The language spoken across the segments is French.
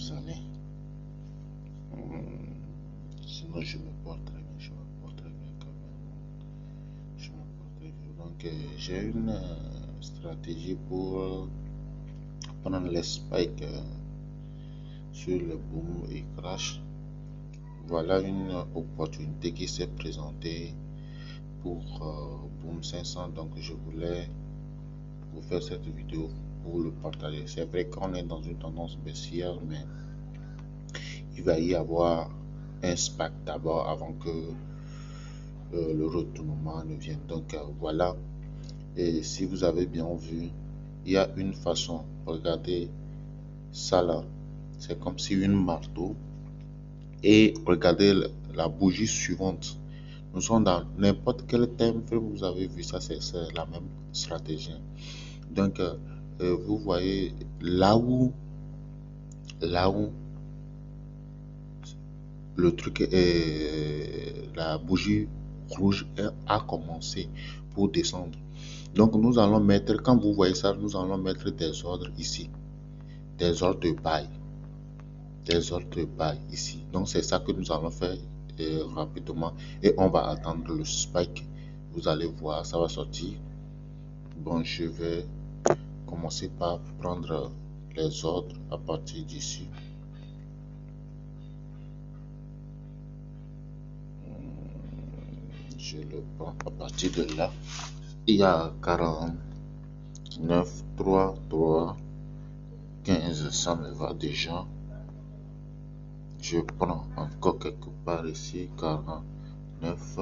vous allez? Sinon, je me porte très bien. Je me porte très bien quand même. Je me porte très bien. Donc, j'ai une stratégie pour prendre les spikes sur le boom et crash. Voilà une opportunité qui s'est présentée pour Boom 500. Donc, je voulais vous faire cette vidéo pour le partager. C'est vrai qu'on est dans une tendance baissière, mais il va y avoir un spike d'abord avant que le retournement ne vienne. Donc voilà. Et si vous avez bien vu, il y a une façon. Regardez ça là. C'est comme si une marteau. Et regardez la bougie suivante. Nous sommes dans n'importe quel thème que vous avez vu. Ça, c'est la même stratégie. Donc, vous voyez là où le truc est, la bougie rouge a commencé pour descendre. Donc nous allons mettre, quand vous voyez ça, nous allons mettre des ordres ici, des ordres de bail, ici. Donc c'est ça que nous allons faire rapidement et on va attendre le spike. Vous allez voir, ça va sortir. Bon, je vais commencer par prendre les ordres à partir d'ici. Je le prends à partir de là. Il y a 49, 3, 3, 15, ça me va déjà. Je prends encore quelque part ici, 49,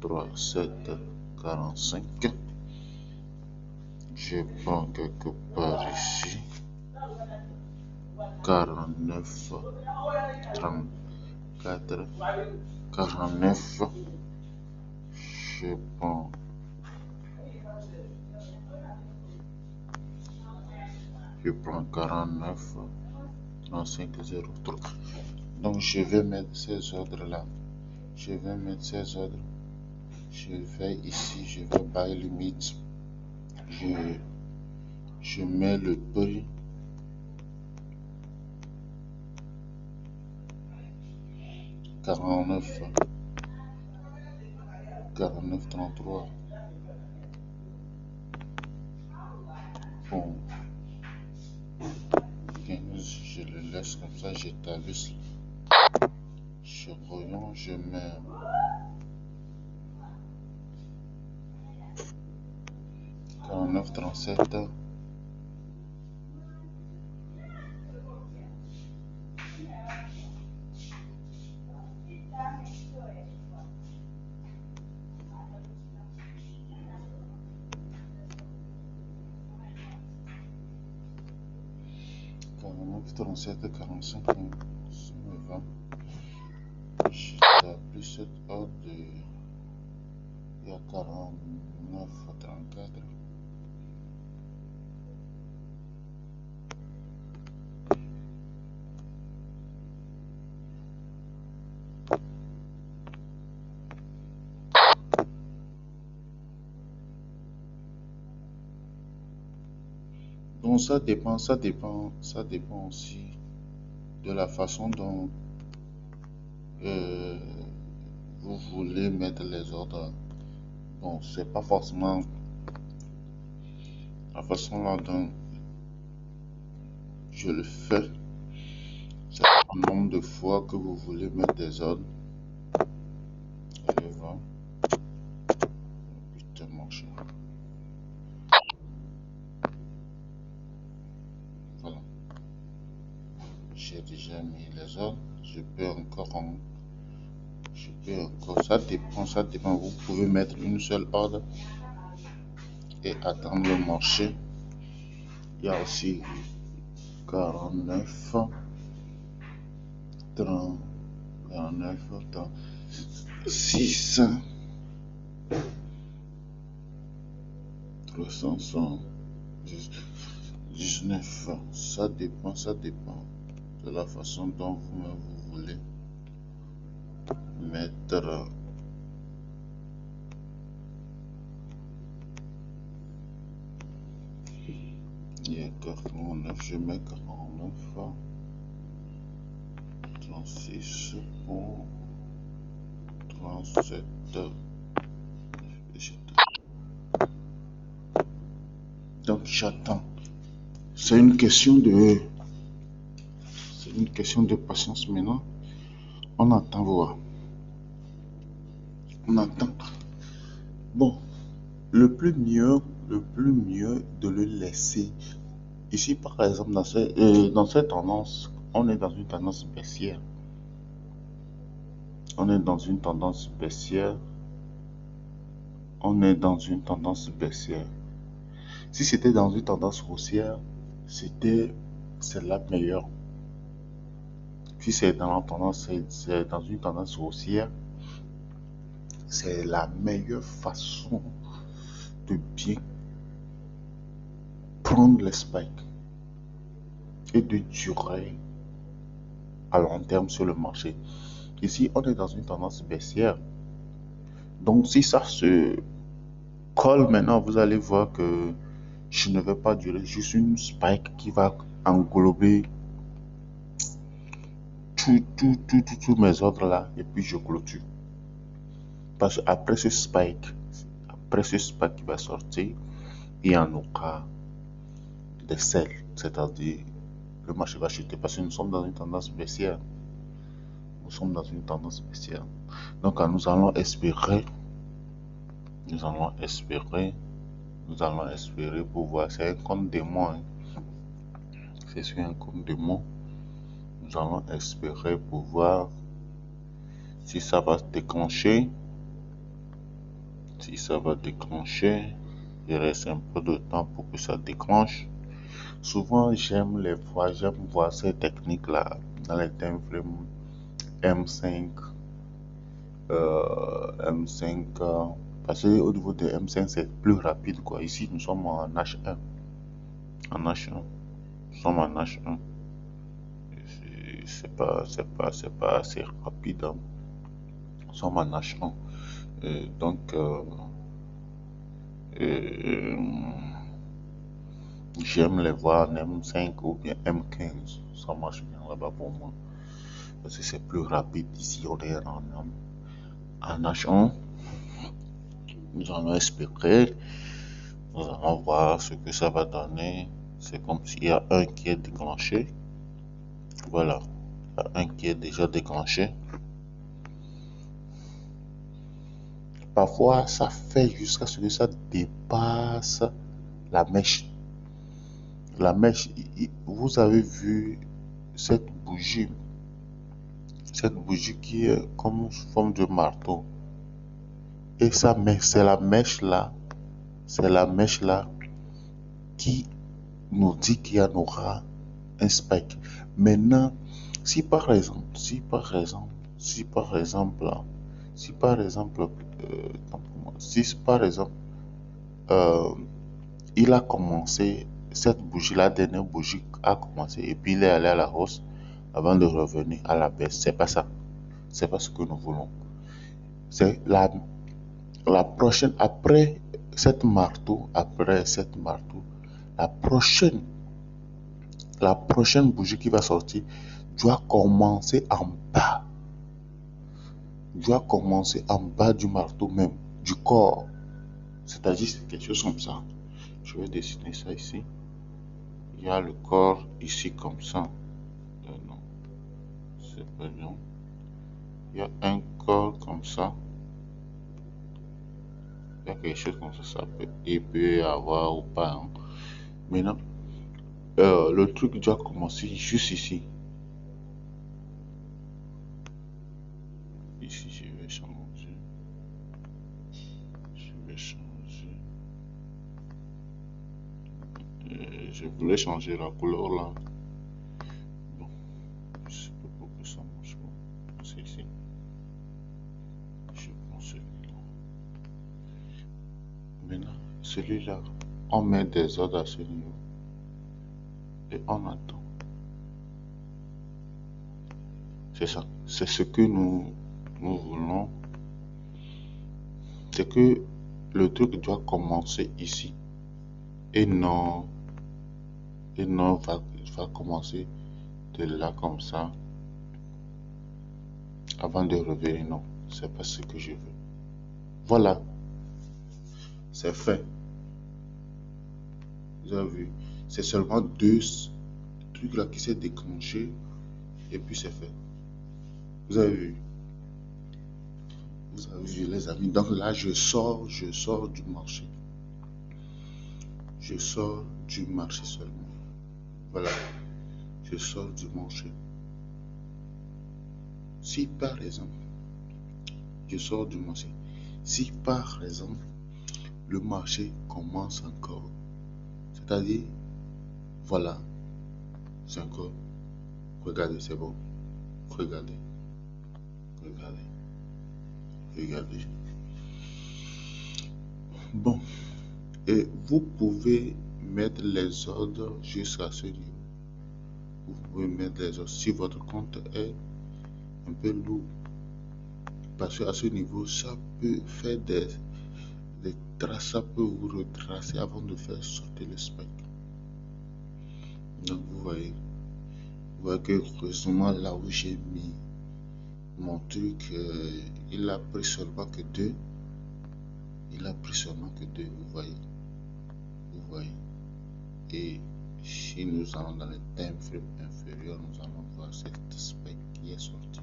3, 7, 45. Je prends quelque part ici, 49, 34, 49. Je prends Je prends 49, 35, 03. Donc je vais mettre ces ordres là. Je vais mettre ces ordres. Je vais ici, je vais buy limite. Je mets le prix. Quarante-neuf, 33. Bon, 15, je le laisse comme ça, j'établis. Je reviens, je mets 49, 37. Quarante-neuf, 37, 45, ça me va. J'établis cette ordre de. Il y a 49, 34. Donc ça dépend aussi de la façon dont vous voulez mettre les ordres. Bon, c'est pas forcément la façon là dont je le fais. C'est le nombre de fois que vous voulez mettre des ordres. Je vais putain marcher. Voilà. J'ai déjà mis les ordres. Je peux encore, ça dépend. Vous pouvez mettre une seule ordre et attendre le marché. Il y a aussi 49, 30, 49, 36, 319. Ça dépend de la façon dont vous voulez mettre. Il y a 49, je mets 49. 36 pour 37. Donc j'attends. C'est une question de patience maintenant. On attend voir. On attend. Bon, le plus mieux de le laisser. Ici, par exemple, dans cette tendance, on est dans une tendance baissière. On est dans une tendance baissière. Si c'était dans une tendance haussière, c'est la meilleure. Si c'est dans la tendance, c'est dans une tendance haussière, c'est la meilleure façon de bien prendre les spikes et de durer à long terme sur le marché. Ici, on est dans une tendance baissière. Donc, si ça se colle maintenant, vous allez voir que je ne vais pas durer juste une spike qui va englober tous mes ordres là et puis je clôture. Parce qu'après ce spike qui va sortir, il y en aura des sells, c'est-à-dire le marché va chuter parce que nous sommes dans une tendance baissière. Donc nous allons espérer pouvoir. C'est un compte démo. C'est sur un compte démo. Nous allons espérer pouvoir, si ça va déclencher. Il reste un peu de temps pour que ça déclenche. Souvent, j'aime voir ces techniques-là dans les time frames M5, parce qu'au niveau de M5, c'est plus rapide, quoi. Ici, nous sommes en H1. C'est pas assez rapide, hein. Nous sommes en H1. Donc, j'aime les voir en M5 ou bien M15. Ça marche bien là-bas pour moi. Parce que c'est plus rapide. Ici, on est en H1. Nous allons espérer. Nous allons voir ce que ça va donner. C'est comme s'il y a un qui est déclenché. Voilà. Il y a un qui est déjà déclenché. Parfois, ça fait jusqu'à ce que ça dépasse la mèche. Vous avez vu cette bougie qui est comme sous forme de marteau. Et ça, c'est la mèche là qui nous dit qu'il y en aura un spike. Maintenant, si par exemple, il a commencé, cette bougie, la dernière bougie a commencé et puis il est allé à la hausse avant de revenir à la baisse. C'est pas ça. C'est pas ce que nous voulons. C'est la prochaine, après cette marteau, la prochaine bougie qui va sortir doit commencer en bas. Du marteau même, du corps. C'est-à-dire c'est quelque chose comme ça. Je vais dessiner ça ici. Il y a le corps ici comme ça. Non, c'est pas bien. Il y a un corps comme ça. Il y a quelque chose comme ça. Il peut y avoir ou pas. Hein. Maintenant, le truc doit commencer juste ici. Ici, je vais changer. Je voulais changer la couleur là. Bon, je sais pas pourquoi ça marche pas. C'est ici. Je prends celui-là. Maintenant, celui-là, on met des ordres à ce niveau. Et on attend. C'est ça. C'est ce que nous voulons. C'est que le truc doit commencer ici. Et non va commencer de là comme ça. avant de revenir. Non, c'est pas ce que je veux. Voilà, c'est fait. Vous avez vu, c'est seulement 2 trucs là qui s'est déclenché et puis c'est fait. Vous avez vu. Vous avez vu les amis. Donc là, je sors du marché. Je sors du marché seulement. Voilà, je sors du marché. Si par exemple, je sors du marché, si par exemple, le marché commence encore, c'est-à-dire, voilà, c'est encore, regardez, c'est bon, regardez, regardez, regardez. Bon, et vous pouvez mettre les ordres jusqu'à ce niveau. Vous pouvez mettre les ordres si votre compte est un peu lourd. Parce qu'à ce niveau, ça peut faire des traces, ça peut vous retracer avant de faire sauter le spike. Donc vous voyez que heureusement là où j'ai mis mon truc, il a pris seulement que 2. Il a pris seulement que 2, vous voyez. Vous voyez. Et si nous allons dans le time frame inférieur, nous allons voir cette spike qui est sorti.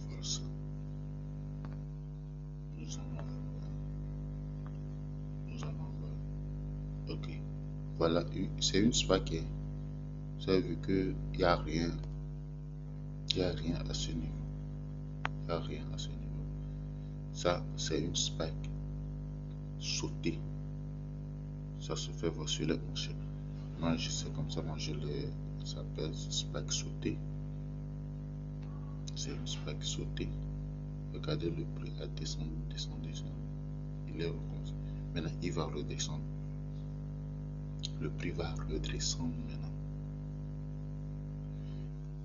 Voilà ça. Nous allons voir. Ok. Voilà, c'est une spike. Vous avez vu qu'il n'y a rien. Il n'y a rien à ce niveau. Il n'y a rien à ce niveau. Ça, c'est une spike sautée. Ça se fait voir sur les marchés. Moi, je sais comme ça, moi je le s'appelle spike sautée. C'est une spike sautée. Regardez, le prix a descendu. Il est recommencé. Maintenant, il va redescendre. Le prix va redescendre maintenant.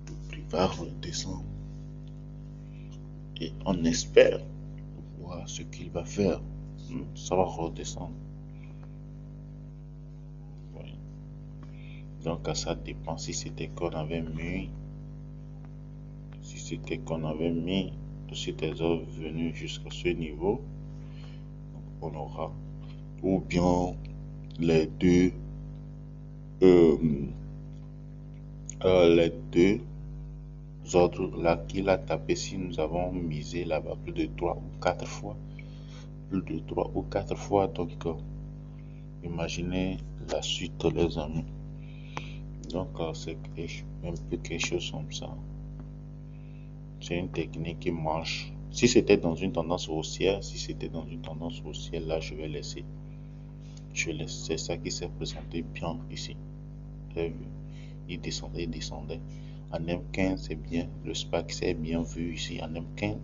Le prix va redescendre. Et on espère voir ce qu'il va faire. Ça va redescendre. Oui. Donc, ça dépend si c'était qu'on avait mis. Si c'était qu'on avait mis. Si des ordres venus jusqu'à ce niveau, on aura. Ou bien les deux. Les 2 ordres là qu'il a tapé, si nous avons misé là-bas plus de 3 ou 4 fois, donc imaginez la suite les amis. Donc c'est un peu quelque chose comme ça. C'est une technique qui marche. Si c'était dans une tendance haussière, là je vais laisser. C'est ça qui s'est présenté bien ici. Vous avez vu, il descendait. En M15, c'est bien. Le SPAC, c'est bien vu ici. En M15,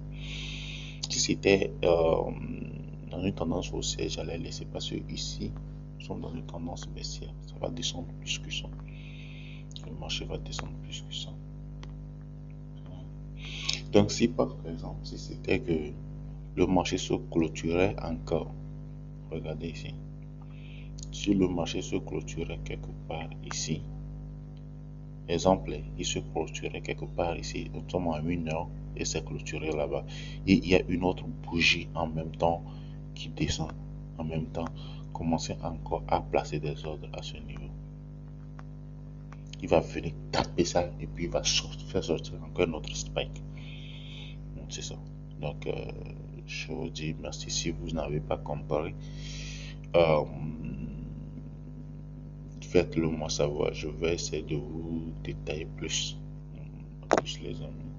si c'était dans une tendance haussière, j'allais laisser parce que ici, nous sommes dans une tendance baissière. Ça va descendre plus que ça. Le marché va descendre plus que ça. Donc, si par exemple, si c'était que le marché se clôturait encore, regardez ici. Si le marché se clôturait quelque part ici, exemple, il se clôturait quelque part ici, nous sommes à 1 heure et c'est clôturé là-bas. Et il y a une autre bougie en même temps qui descend. En même temps, commencer encore à placer des ordres à ce niveau. Il va venir taper ça et puis il va faire sortir encore un autre spike. C'est ça. Donc, je vous dis merci si vous n'avez pas compris. Faites-le moi savoir. Je vais essayer de vous détailler plus les amis.